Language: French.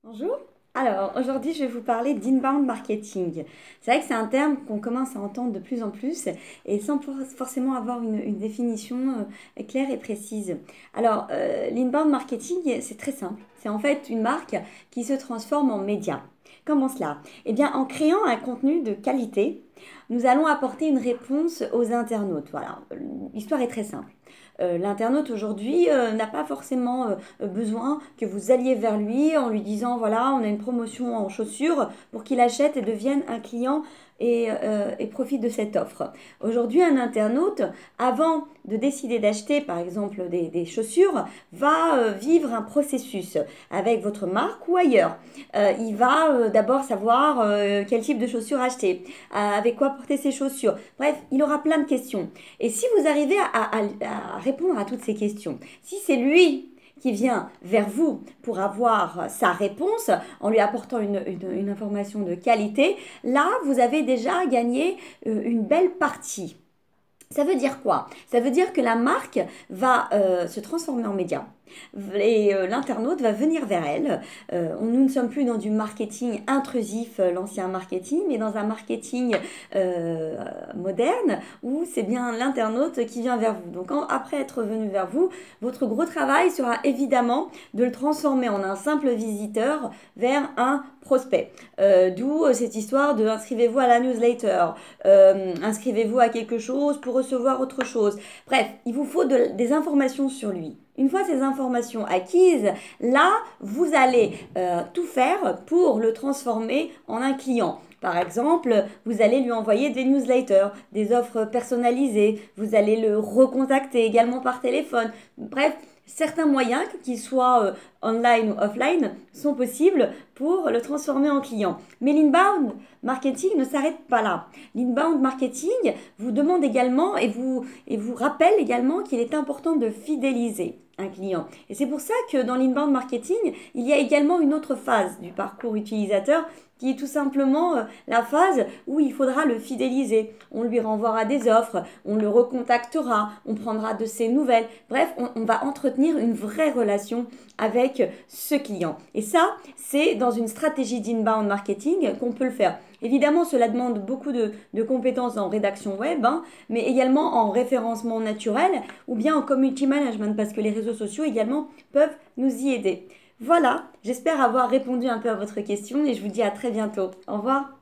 Bonjour. Alors, aujourd'hui, je vais vous parler d'inbound marketing. C'est vrai que c'est un terme qu'on commence à entendre de plus en plus et sans forcément avoir une définition claire et précise. Alors, l'inbound marketing, c'est très simple. C'est en fait une marque qui se transforme en média. Comment cela? Eh bien, en créant un contenu de qualité, nous allons apporter une réponse aux internautes. Voilà, l'histoire est très simple. L'internaute aujourd'hui n'a pas forcément besoin que vous alliez vers lui en lui disant voilà, on a une promotion en chaussures pour qu'il achète et devienne un client et profite de cette offre. Aujourd'hui, un internaute, avant de décider d'acheter par exemple des chaussures, va vivre un processus avec votre marque ou ailleurs. Il va d'abord savoir quel type de chaussures acheter, avec quoi porter ses chaussures. Bref, il aura plein de questions. Et si vous arrivez à répondre à toutes ces questions, si c'est lui qui vient vers vous pour avoir sa réponse en lui apportant une information de qualité, là, vous avez déjà gagné une belle partie. Ça veut dire quoi? Ça veut dire que la marque va se transformer en média et l'internaute va venir vers elle. Nous ne sommes plus dans du marketing intrusif, l'ancien marketing, mais dans un marketing moderne où c'est bien l'internaute qui vient vers vous. Donc après être venu vers vous, votre gros travail sera évidemment de le transformer en un simple visiteur vers un prospect. D'où cette histoire de inscrivez-vous à la newsletter, inscrivez-vous à quelque chose pour recevoir autre chose. Bref, il vous faut des informations sur lui. Une fois ces informations acquises, là, vous allez tout faire pour le transformer en un client. Par exemple, vous allez lui envoyer des newsletters, des offres personnalisées, vous allez le recontacter également par téléphone. Bref, certains moyens, qu'ils soient online ou offline, sont possibles pour le transformer en client. Mais l'inbound marketing ne s'arrête pas là. L'inbound marketing vous demande également et vous rappelle également qu'il est important de fidéliser un client. Et c'est pour ça que dans l'inbound marketing, il y a également une autre phase du parcours utilisateur qui est tout simplement la phase où il faudra le fidéliser. On lui renverra des offres, on le recontactera, on prendra de ses nouvelles. Bref, on va entretenir une vraie relation avec ce client. Et ça, c'est dans une stratégie d'inbound marketing qu'on peut le faire. Évidemment, cela demande beaucoup de compétences en rédaction web, hein, mais également en référencement naturel ou bien en community management, parce que les réseaux sociaux également peuvent nous y aider. Voilà, j'espère avoir répondu un peu à votre question et je vous dis à très bientôt. Au revoir.